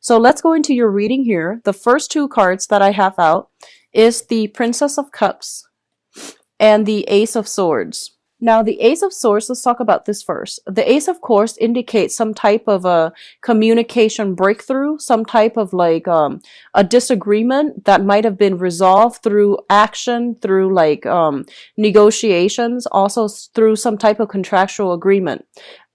So let's go into your reading here. The first two cards that I have out is the Princess of Cups and the Ace of Swords. Now, the Ace of Swords, let's talk about this first. The Ace, of course, indicates some type of a communication breakthrough, some type of like a disagreement that might have been resolved through action, through like negotiations, also through some type of contractual agreement.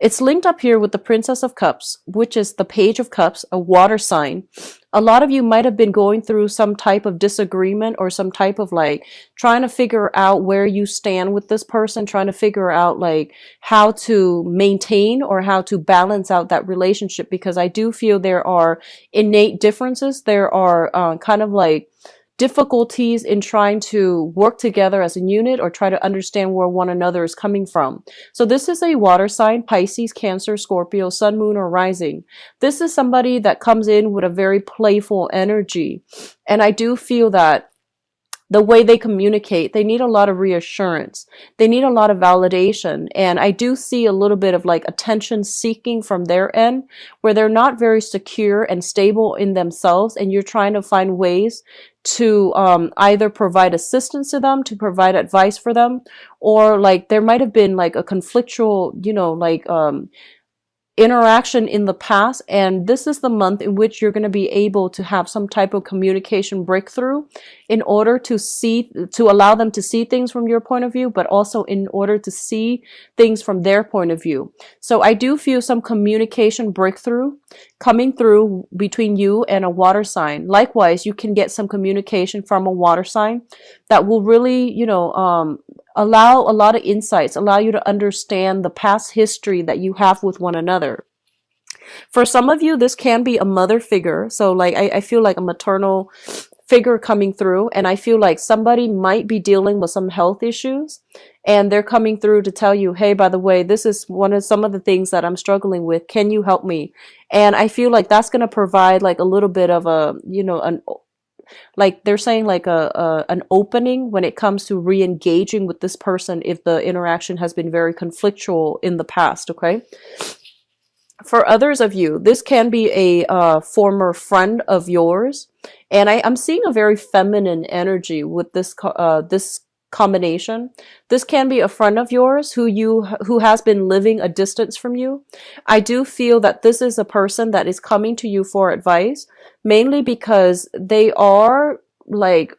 It's linked up here with the Princess of Cups, which is the Page of Cups, a water sign. A lot of you might have been going through some type of disagreement or some type of like trying to figure out where you stand with this person, trying to figure out like how to maintain or how to balance out that relationship, because I do feel there are innate differences. There are kind of like difficulties in trying to work together as a unit or try to understand where one another is coming from. So this is a water sign, Pisces, Cancer, Scorpio, Sun, Moon, or Rising. This is somebody that comes in with a very playful energy. And I do feel that the way they communicate, they need a lot of reassurance. They need a lot of validation. And I do see a little bit of like attention seeking from their end, where they're not very secure and stable in themselves. And you're trying to find ways to either provide assistance to them, to provide advice for them, or like there might have been like a conflictual, like interaction in the past, and this is the month in which you're going to be able to have some type of communication breakthrough in order to allow them to see things from your point of view, but also in order to see things from their point of view. So I do feel some communication breakthrough coming through between you and a water sign. Likewise, you can get some communication from a water sign that will really, allow a lot of insights, allow you to understand the past history that you have with one another. For some of you, this can be a mother figure. So like, I feel like a maternal figure coming through, and I feel like somebody might be dealing with some health issues, and they're coming through to tell you, hey, by the way, this is some of the things that I'm struggling with. Can you help me? And I feel like that's going to provide like a little bit of a, like they're saying like an opening when it comes to re-engaging with this person if the interaction has been very conflictual in the past. Okay. For others of you, this can be a former friend of yours, and I'm seeing a very feminine energy with this combination. This can be a friend of yours who has been living a distance from you. I do feel that this is a person that is coming to you for advice, mainly because they are like,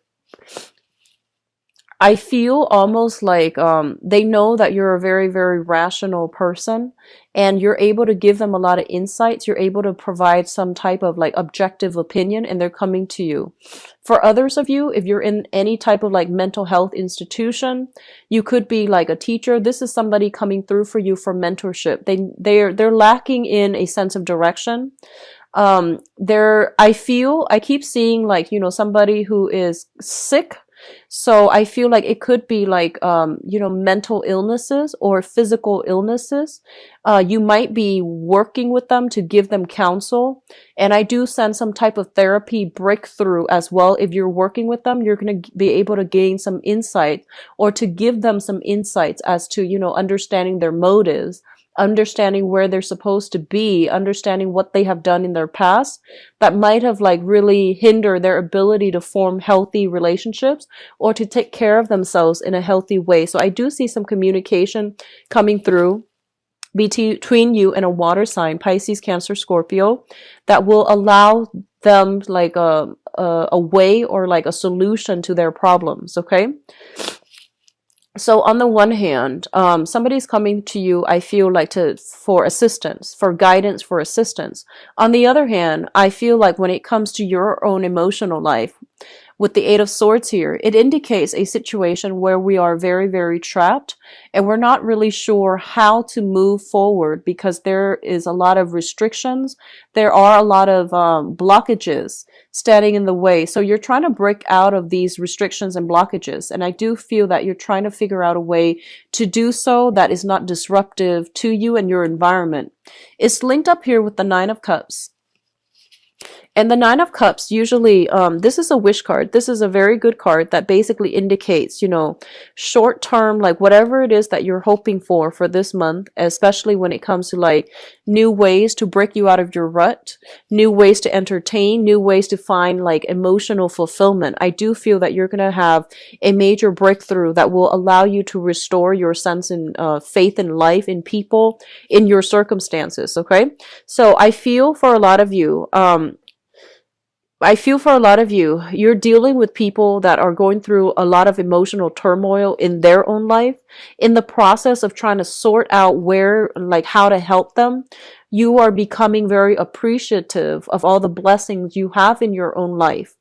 I feel almost like they know that you're a very, very rational person, and you're able to give them a lot of insights. You're able to provide some type of like objective opinion, and they're coming to you. For others of you, if you're in any type of like mental health institution, you could be like a teacher. This is somebody coming through for you for mentorship. They're lacking in a sense of direction. I keep seeing like, somebody who is sick. So I feel like it could be like, mental illnesses or physical illnesses. You might be working with them to give them counsel. And I do send some type of therapy breakthrough as well. If you're working with them, you're going to be able to gain some insight, or to give them some insights as to, understanding their motives, understanding where they're supposed to be, understanding what they have done in their past that might have like really hindered their ability to form healthy relationships or to take care of themselves in a healthy way. So I do see some communication coming through between you and a water sign, Pisces, Cancer, Scorpio, that will allow them like a way or like a solution to their problems. Okay. So on the one hand, somebody's coming to you, I feel like for assistance, for guidance, for assistance. On the other hand, I feel like when it comes to your own emotional life, with the Eight of Swords here, it indicates a situation where we are very, very trapped, and we're not really sure how to move forward because there is a lot of restrictions. There are a lot of blockages standing in the way. So you're trying to break out of these restrictions and blockages. And I do feel that you're trying to figure out a way to do so that is not disruptive to you and your environment. It's linked up here with the Nine of Cups. And the Nine of Cups, usually, this is a wish card. This is a very good card that basically indicates, short term, like whatever it is that you're hoping for this month, especially when it comes to like new ways to break you out of your rut, new ways to entertain, new ways to find like emotional fulfillment. I do feel that you're going to have a major breakthrough that will allow you to restore your sense in faith in life, in people, in your circumstances. Okay. So I feel for a lot of you, you're dealing with people that are going through a lot of emotional turmoil in their own life. In the process of trying to sort out like how to help them, you are becoming very appreciative of all the blessings you have in your own life.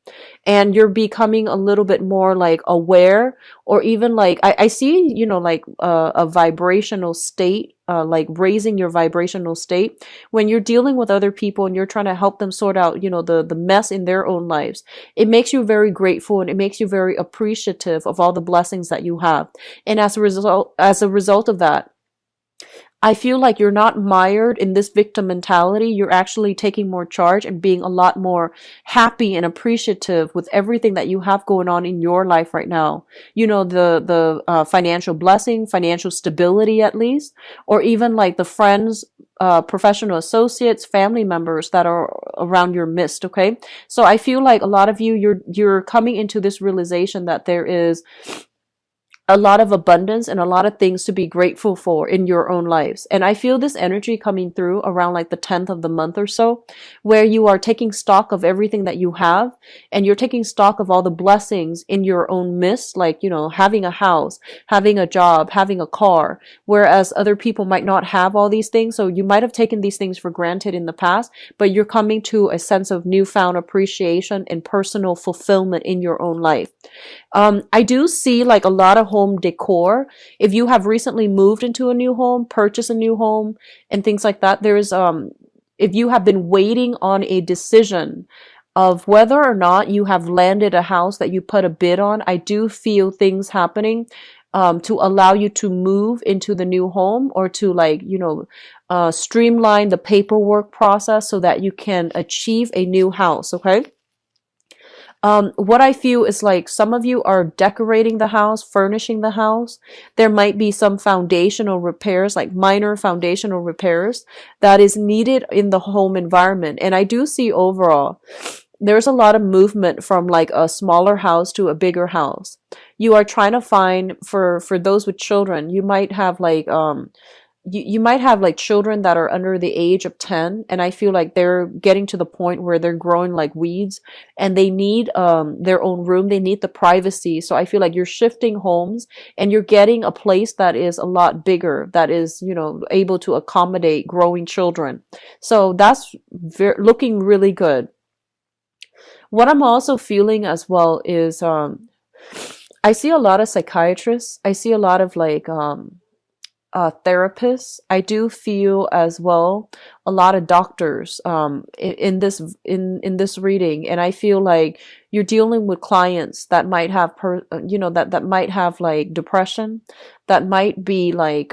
And you're becoming a little bit more like aware, or even like, I see, like a vibrational state, like raising your vibrational state when you're dealing with other people and you're trying to help them sort out, the mess in their own lives. It makes you very grateful, and it makes you very appreciative of all the blessings that you have. And as a result of that, I feel like you're not mired in this victim mentality. You're actually taking more charge and being a lot more happy and appreciative with everything that you have going on in your life right now. The financial blessing, financial stability at least, or even like the friends, professional associates, family members that are around your midst. Okay. So I feel like a lot of you, you're coming into this realization that there is a lot of abundance and a lot of things to be grateful for in your own lives. And I feel this energy coming through around like the 10th of the month or so, where you are taking stock of everything that you have, and you're taking stock of all the blessings in your own midst, like, having a house, having a job, having a car, whereas other people might not have all these things. So you might have taken these things for granted in the past, but you're coming to a sense of newfound appreciation and personal fulfillment in your own life. I do see like a lot of home decor. If you have recently moved into a new home, purchased a new home, and things like that, if you have been waiting on a decision of whether or not you have landed a house that you put a bid on, I do feel things happening to allow you to move into the new home, or to like, streamline the paperwork process so that you can achieve a new house. Okay. What I feel is like some of you are decorating the house, furnishing the house. There might be some foundational repairs, like minor foundational repairs that is needed in the home environment. And I do see overall, there's a lot of movement from like a smaller house to a bigger house. You are trying to find, for those with children, you might have like, you might have like children that are under the age of 10, and I feel like they're getting to the point where they're growing like weeds, and they need their own room, they need the privacy. So I feel like you're shifting homes, and you're getting a place that is a lot bigger, that is, able to accommodate growing children. So that's looking really good. What I'm also feeling as well is I see a lot of psychiatrists, I see a lot of like therapists. I do feel as well a lot of doctors in this reading, and I feel like you're dealing with clients that might have that might have like depression, that might be like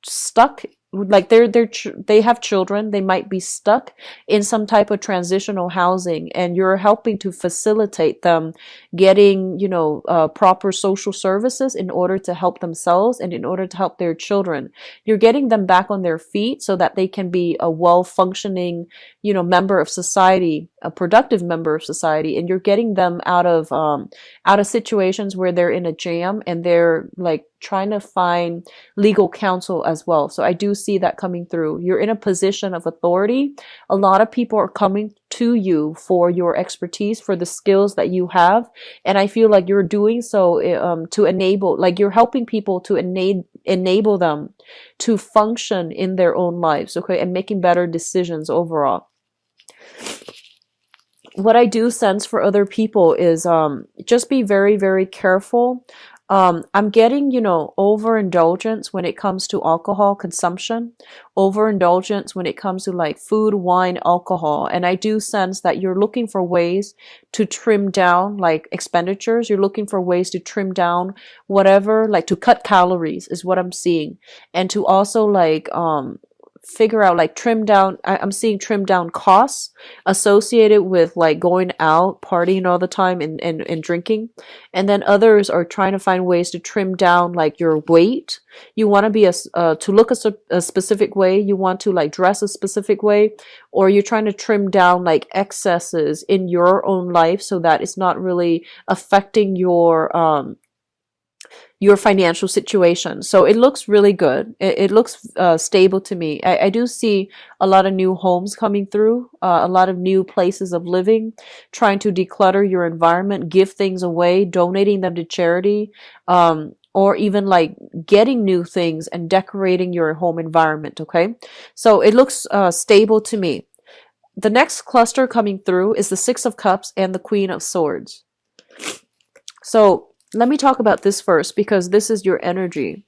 stuck, like they have children, they might be stuck in some type of transitional housing, and you're helping to facilitate them getting proper social services in order to help themselves and in order to help their children. You're getting them back on their feet so that they can be a well-functioning member of society, a productive member of society, and you're getting them out of situations where they're in a jam and they're like trying to find legal counsel as well. So I do see that coming through. You're in a position of authority. A lot of people are coming to you for your expertise, for the skills that you have. And I feel like you're doing so to enable, like you're helping people to enable them to function in their own lives, okay, and making better decisions overall. What I do sense for other people is just be very, very careful. I'm getting, overindulgence when it comes to alcohol consumption, overindulgence when it comes to like food, wine, alcohol. And I do sense that you're looking for ways to trim down like expenditures. You're looking for ways to trim down whatever, like to cut calories is what I'm seeing. And to also like, figure out, like trim down. I'm seeing trim down costs associated with like going out, partying all the time and drinking. And then others are trying to find ways to trim down like your weight. You want to be to look a specific way. You want to like dress a specific way, or you're trying to trim down like excesses in your own life so that it's not really affecting your financial situation. So it looks really good. It looks stable to me. I do see a lot of new homes coming through, a lot of new places of living, trying to declutter your environment, give things away, donating them to charity, or even like getting new things and decorating your home environment. Okay. So it looks stable to me. The next cluster coming through is the Six of Cups and the Queen of Swords. So let me talk about this first because this is your energy.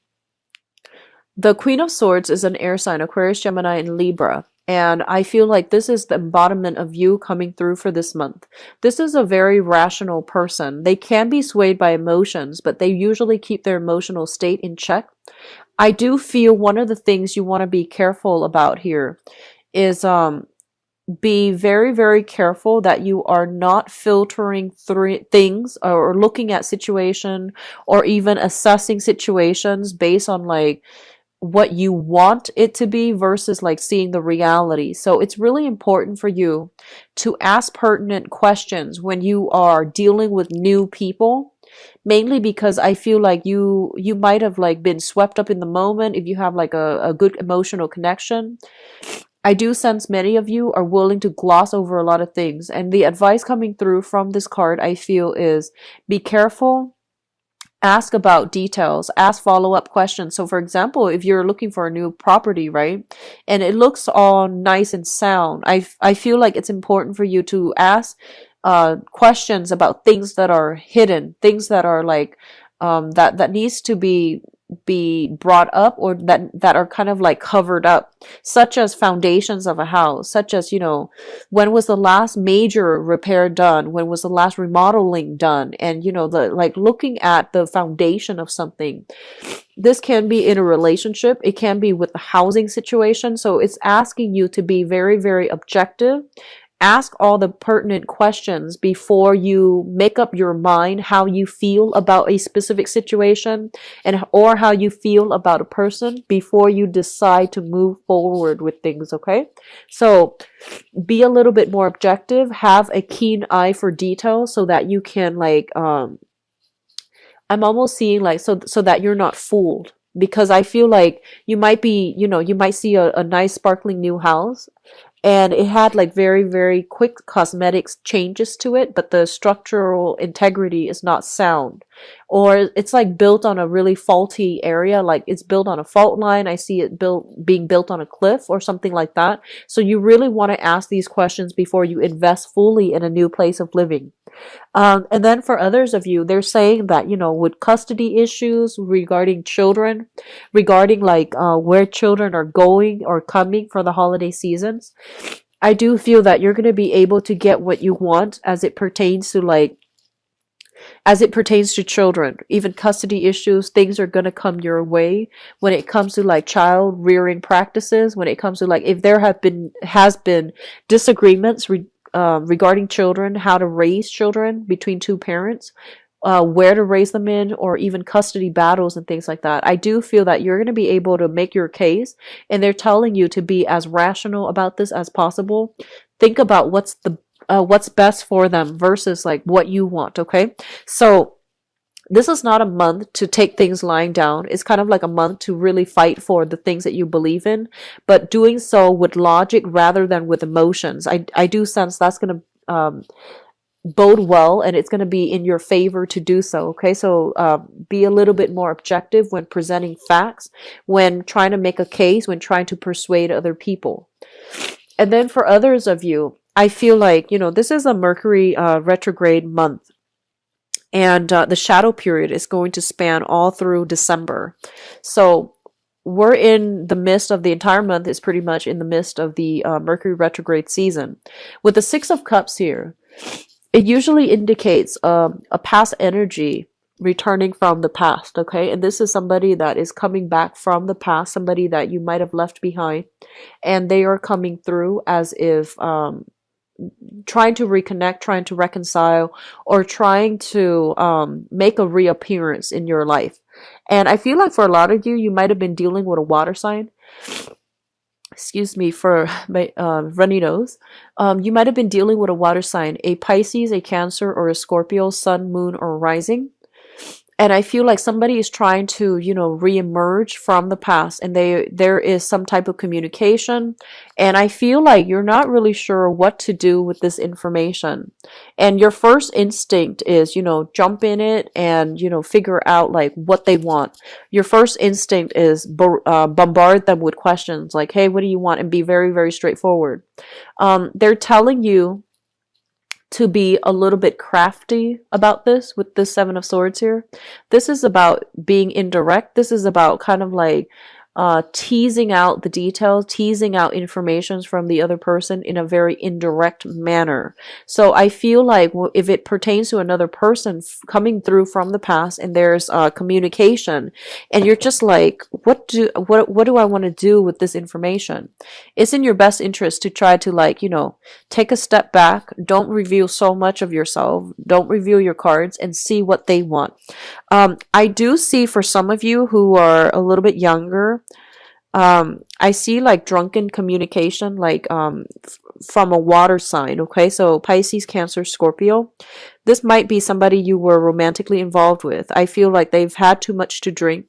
The Queen of Swords is an air sign, Aquarius, Gemini, and Libra. And I feel like this is the embodiment of you coming through for this month. This is a very rational person. They can be swayed by emotions, but they usually keep their emotional state in check. I do feel one of the things you want to be careful about here is be very, very careful that you are not filtering things or looking at situation or even assessing situations based on like what you want it to be versus like seeing the reality. So it's really important for you to ask pertinent questions when you are dealing with new people. Mainly because I feel like you might have like been swept up in the moment if you have like a good emotional connection. I do sense many of you are willing to gloss over a lot of things. And the advice coming through from this card, I feel, is be careful, ask about details, ask follow-up questions. So for example, if you're looking for a new property, right, and it looks all nice and sound, I feel like it's important for you to ask questions about things that are hidden, things that are like that needs to be brought up, or that are kind of like covered up, such as foundations of a house, such as, you know, when was the last major repair done, when was the last remodeling done, and you know, the like looking at the foundation of something. This can be in a relationship, it can be with the housing situation. So it's asking you to be very, very objective. Ask all the pertinent questions before you make up your mind how you feel about a specific situation and or how you feel about a person before you decide to move forward with things, okay? So be a little bit more objective, have a keen eye for detail so that you can like I'm almost seeing like so that you're not fooled, because I feel like you might be, you know, you might see a nice sparkling new house and it had like very, very quick cosmetics changes to it, but the structural integrity is not sound. Or it's like built on a really faulty area, like it's built on a fault line. I see it being built on a cliff or something like that. So you really want to ask these questions before you invest fully in a new place of living. And then for others of you, they're saying that, you know, with custody issues regarding children, regarding like where children are going or coming for the holiday seasons, I do feel that you're going to be able to get what you want as it pertains to children. Even custody issues, things are going to come your way when it comes to like child rearing practices, when it comes to like if there has been disagreements regarding children, how to raise children between two parents, where to raise them in, or even custody battles and things like that. I do feel that you're going to be able to make your case, and they're telling you to be as rational about this as possible. Think about what's best for them versus like what you want, okay? So this is not a month to take things lying down. It's kind of like a month to really fight for the things that you believe in, but doing so with logic rather than with emotions. I do sense that's going to bode well, and it's going to be in your favor to do so, okay? So be a little bit more objective when presenting facts, when trying to make a case, when trying to persuade other people. And then for others of you, I feel like, you know, this is a Mercury retrograde month. And the shadow period is going to span all through December. So we're in the midst of the entire month, is pretty much in the midst of the Mercury retrograde season. With the Six of Cups here, it usually indicates a past energy returning from the past, okay? And this is somebody that is coming back from the past, somebody that you might have left behind, and they are coming through as if trying to reconnect, trying to reconcile, or trying to make a reappearance in your life. And I feel like for a lot of you, you might have been dealing with a water sign. Excuse me for my runny nose. You might have been dealing with a water sign, a Pisces, a Cancer, or a Scorpio, sun, moon, or rising. And I feel like somebody is trying to, reemerge from the past, and there is some type of communication. And I feel like you're not really sure what to do with this information. And your first instinct is, jump in it and, figure out like what they want. Your first instinct is bombard them with questions like, hey, what do you want? And be very, very straightforward. They're telling you to be a little bit crafty about this with this Seven of Swords here. This is about being indirect. This is about kind of like teasing out the details, teasing out informations from the other person in a very indirect manner. So I feel like if it pertains to another person coming through from the past, and there's communication, and you're just like, what do I want to do with this information? It's in your best interest to try to like, take a step back. Don't reveal so much of yourself. Don't reveal your cards, and see what they want. I do see for some of you who are a little bit younger, I see like drunken communication, like from a water sign. Okay, so Pisces, Cancer, Scorpio. This might be somebody you were romantically involved with. I feel like they've had too much to drink.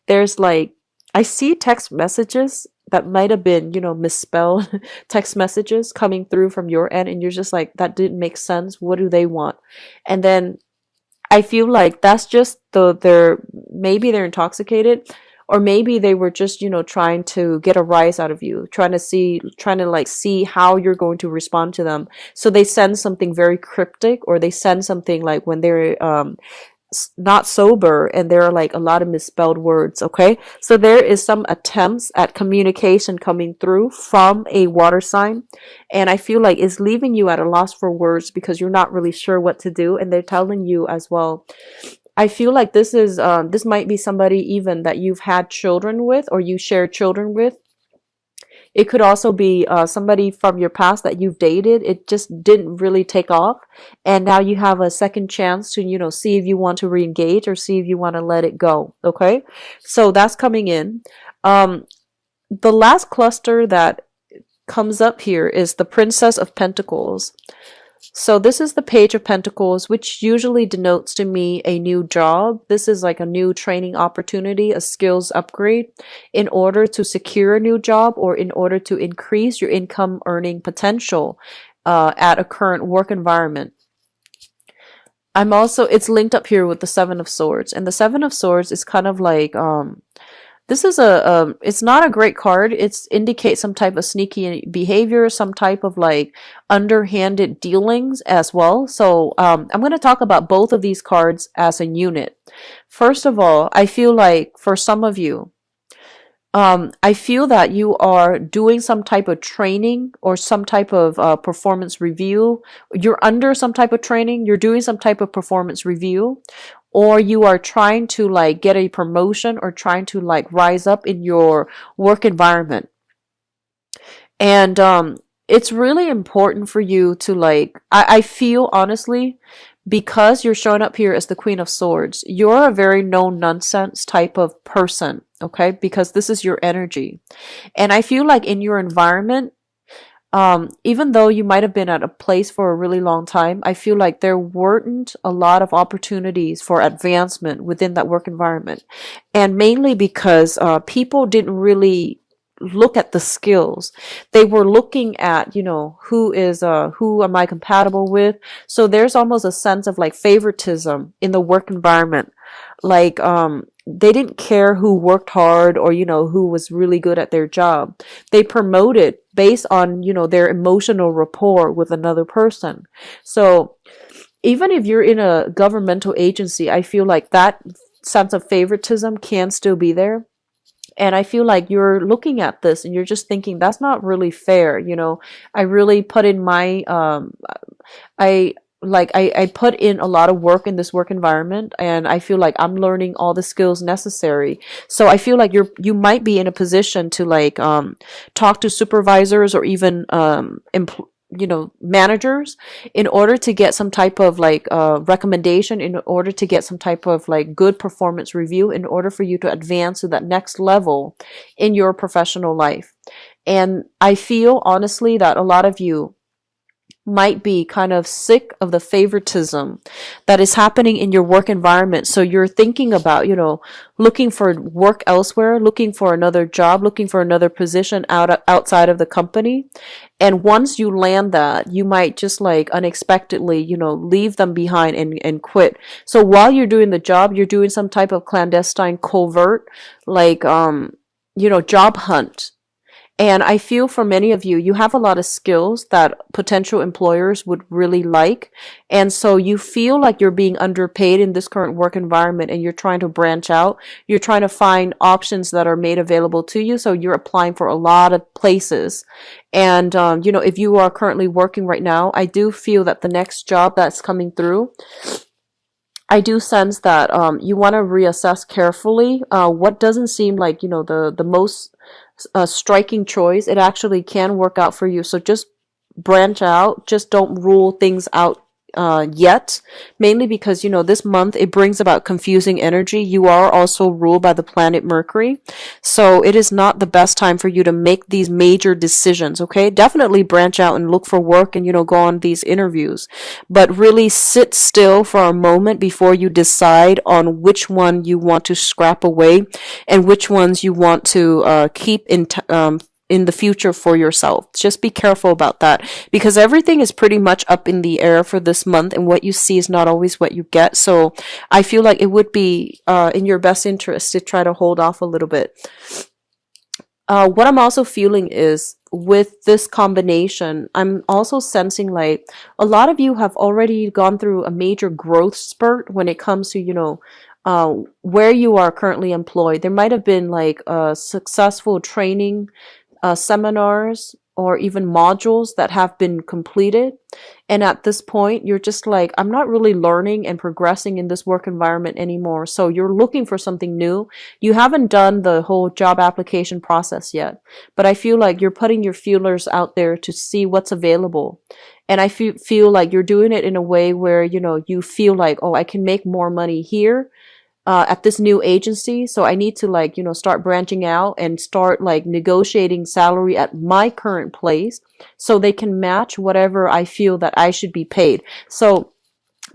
There's like, I see text messages that might have been, misspelled text messages coming through from your end, and you're just like, that didn't make sense. What do they want? And then I feel like that's just maybe they're intoxicated, or maybe they were just, trying to get a rise out of you, trying to like see how you're going to respond to them. So they send something very cryptic, or they send something like when they're not sober, and there are like a lot of misspelled words. Okay, so there is some attempts at communication coming through from a water sign, and I feel like it's leaving you at a loss for words because you're not really sure what to do. And they're telling you as well, I feel like this might be somebody even that you've had children with, or you share children with. It could also be somebody from your past that you've dated. It just didn't really take off, and now you have a second chance to, see if you want to re-engage, or see if you want to let it go. Okay, so that's coming in. The last cluster that comes up here is the Princess of Pentacles. So this is the Page of Pentacles, which usually denotes to me a new job. This is like a new training opportunity, a skills upgrade in order to secure a new job, or in order to increase your income earning potential at a current work environment. It's linked up here with the Seven of Swords, and the Seven of Swords is kind of like, this is it's not a great card. It indicates some type of sneaky behavior, some type of like underhanded dealings as well. So I'm going to talk about both of these cards as a unit. First of all, I feel like for some of you, I feel that you are doing some type of training, or some type of performance review. You're under some type of training. You're doing some type of performance review, or you are trying to like get a promotion, or trying to like rise up in your work environment. And it's really important for you to like, I feel honestly, because you're showing up here as the Queen of Swords, you're a very no nonsense type of person. Okay, because this is your energy. And I feel like in your environment, even though you might have been at a place for a really long time, I feel like there weren't a lot of opportunities for advancement within that work environment. And mainly because people didn't really look at the skills. They were looking at, who am I compatible with? So there's almost a sense of like favoritism in the work environment. Like, they didn't care who worked hard, or, who was really good at their job. They promoted based on, their emotional rapport with another person. So even if you're in a governmental agency, I feel like that sense of favoritism can still be there. And I feel like you're looking at this and you're just thinking, that's not really fair. I really put in my, like I put in a lot of work in this work environment, and I feel like I'm learning all the skills necessary. So I feel like you might be in a position to like talk to supervisors or even managers in order to get some type of like recommendation, in order to get some type of like good performance review, in order for you to advance to that next level in your professional life. And I feel honestly that a lot of you might be kind of sick of the favoritism that is happening in your work environment. So you're thinking about, looking for work elsewhere, looking for another job, looking for another position outside of the company. And once you land that, you might just like unexpectedly, leave them behind and quit. So while you're doing the job, you're doing some type of clandestine covert, like, job hunt. And I feel for many of you, you have a lot of skills that potential employers would really like. And so you feel like you're being underpaid in this current work environment, and you're trying to branch out. You're trying to find options that are made available to you. So you're applying for a lot of places. And, if you are currently working right now, I do feel that the next job that's coming through, I do sense that you want to reassess carefully what doesn't seem like, the most striking choice. It actually can work out for you. So just branch out. Just don't rule things out yet, mainly because this month it brings about confusing energy. You are also ruled by the planet Mercury, so it is not the best time for you to make these major decisions. Okay, definitely branch out and look for work, and go on these interviews, but really sit still for a moment before you decide on which one you want to scrap away and which ones you want to keep in the future for yourself. Just be careful about that, because everything is pretty much up in the air for this month, and what you see is not always what you get. So I feel like it would be in your best interest to try to hold off a little bit. What I'm also feeling is, with this combination, I'm also sensing like a lot of you have already gone through a major growth spurt when it comes to, where you are currently employed. There might have been like a successful training seminars or even modules that have been completed. And at this point, you're just like, I'm not really learning and progressing in this work environment anymore. So you're looking for something new. You haven't done the whole job application process yet, but I feel like you're putting your feelers out there to see what's available. And I feel like you're doing it in a way where, you feel like, oh, I can make more money here at this new agency. So I need to like, start branching out and start like negotiating salary at my current place so they can match whatever I feel that I should be paid. So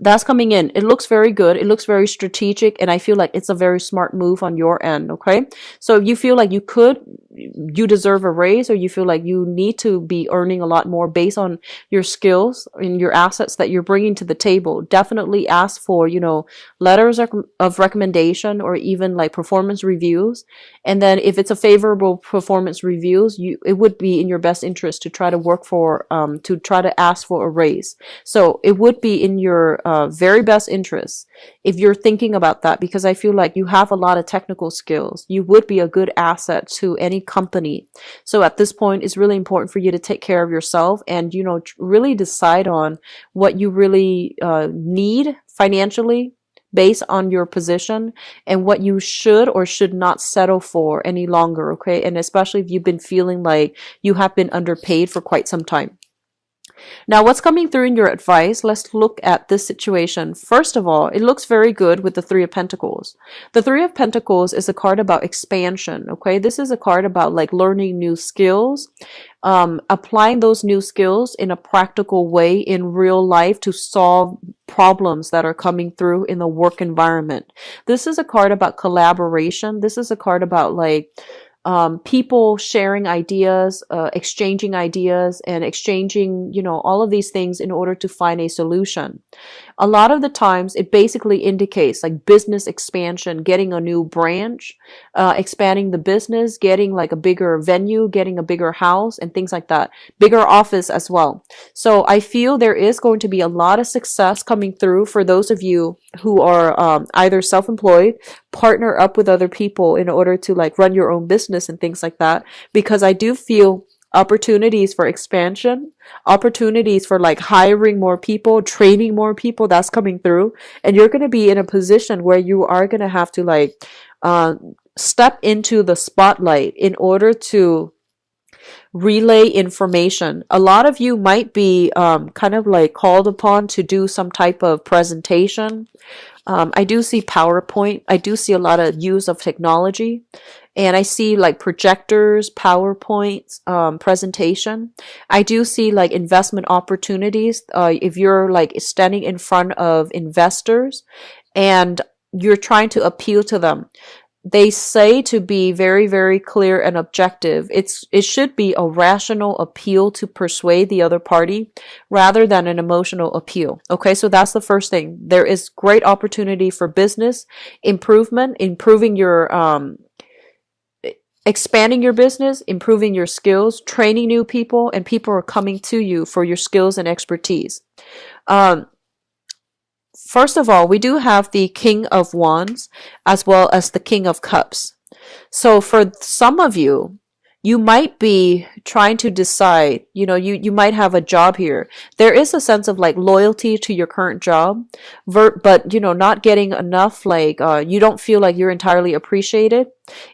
that's coming in. It looks very good. It looks very strategic. And I feel like it's a very smart move on your end. Okay. So if you feel like you deserve a raise, or you feel like you need to be earning a lot more based on your skills and your assets that you're bringing to the table, definitely ask for, letters of recommendation, or even like performance reviews. And then if it's a favorable performance reviews, it would be in your best interest to try to work for, to try to ask for a raise. So it would be in your very best interest if you're thinking about that, because I feel like you have a lot of technical skills. You would be a good asset to any company. So at this point, it's really important for you to take care of yourself and, really decide on what you really need financially based on your position, and what you should or should not settle for any longer. Okay. And especially if you've been feeling like you have been underpaid for quite some time. Now, what's coming through in your advice? Let's look at this situation. First of all, it looks very good with the Three of Pentacles. The Three of Pentacles is a card about expansion, okay? This is a card about like learning new skills, applying those new skills in a practical way in real life to solve problems that are coming through in the work environment. This is a card about collaboration. This is a card about like people sharing ideas, exchanging ideas, and exchanging, all of these things in order to find a solution. A lot of the times it basically indicates like business expansion, getting a new branch, expanding the business, getting like a bigger venue, getting a bigger house, and things like that. Bigger office as well. So I feel there is going to be a lot of success coming through for those of you who are either self-employed, partner up with other people in order to like run your own business and things like that, because I do feel opportunities for expansion, opportunities for like hiring more people, training more people, that's coming through. And you're going to be in a position where you are going to have to like uh, step into the spotlight in order to relay information. A lot of you might be kind of like called upon to do some type of presentation. I do see PowerPoint. I do see a lot of use of technology. And I see like projectors, PowerPoints, presentation. I do see like investment opportunities. If you're like standing in front of investors and you're trying to appeal to them, they say to be very, very clear and objective. It should be a rational appeal to persuade the other party rather than an emotional appeal. Okay, so that's the first thing. There is great opportunity for business improvement, improving your expanding your business, improving your skills, training new people, and people are coming to you for your skills and expertise. First of all, we do have the King of Wands as well as the King of Cups. So for some of you, you might be trying to decide, you might have a job here. There is a sense of like loyalty to your current job, but not getting enough, like you don't feel like you're entirely appreciated.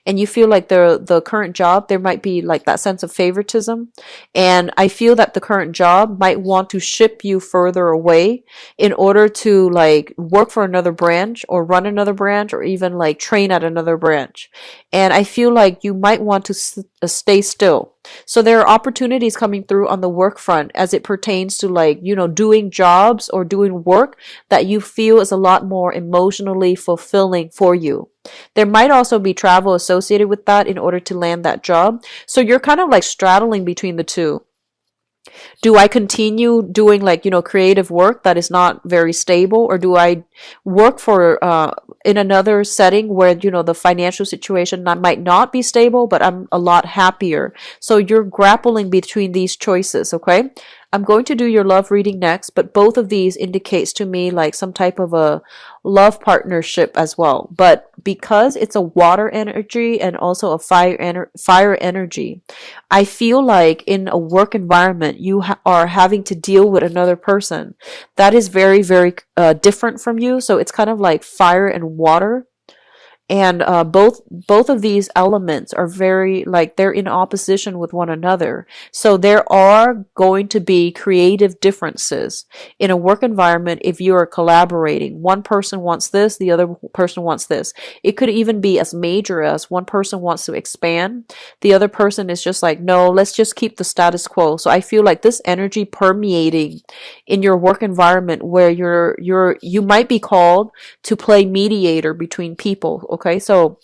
And you feel like the current job, there might be like that sense of favoritism. And I feel that the current job might want to ship you further away in order to like work for another branch or run another branch or even like train at another branch. And I feel like you might want to stay still. So there are opportunities coming through on the work front as it pertains to like, doing jobs or doing work that you feel is a lot more emotionally fulfilling for you. There might also be travel associated with that in order to land that job. So you're kind of like straddling between the two. Do I continue doing like, creative work that is not very stable, or do I work for in another setting where, the financial situation might not be stable, but I'm a lot happier. So you're grappling between these choices, okay? I'm going to do your love reading next, but both of these indicates to me like some type of a love partnership as well. But because it's a water energy and also a fire energy, I feel like in a work environment, you are having to deal with another person that is very, very different from you. So it's kind of like fire and water. And both of these elements are very like they're in opposition with one another. So there are going to be creative differences in a work environment if you are collaborating. One person wants this, the other person wants this. It could even be as major as one person wants to expand, the other person is just like, no, let's just keep the status quo. So I feel like this energy permeating in your work environment where you might be called to play mediator between people. Okay, so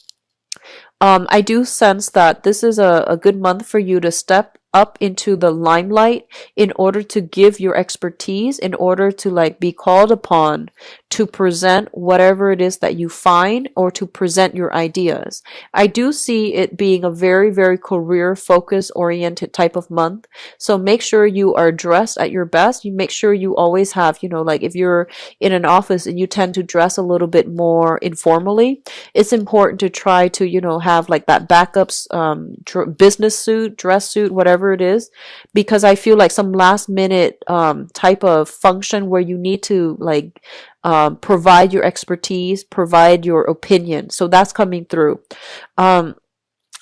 I do sense that this is a good month for you to step up into the limelight in order to give your expertise, in order to like be called upon to present whatever it is that you find or to present your ideas. I do see it being a very, very career focus oriented type of month. So make sure you are dressed at your best. You make sure you always have, like if you're in an office and you tend to dress a little bit more informally, it's important to try to, have like that backups, business suit, dress suit, whatever it is, because I feel like some last minute type of function where you need to like provide your expertise, provide your opinion. So that's coming through.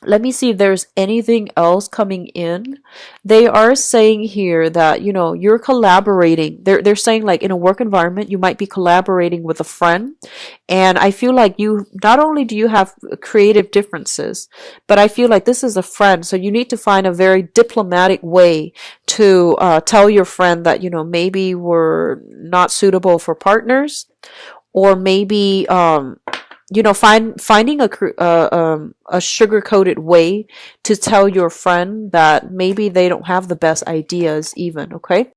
Let me see if there's anything else coming in. They are saying here that, you're collaborating. They're saying like in a work environment, you might be collaborating with a friend. And I feel like not only do you have creative differences, but I feel like this is a friend. So you need to find a very diplomatic way to tell your friend that, maybe we're not suitable for partners, or maybe, finding a sugar-coated way to tell your friend that maybe they don't have the best ideas even, okay?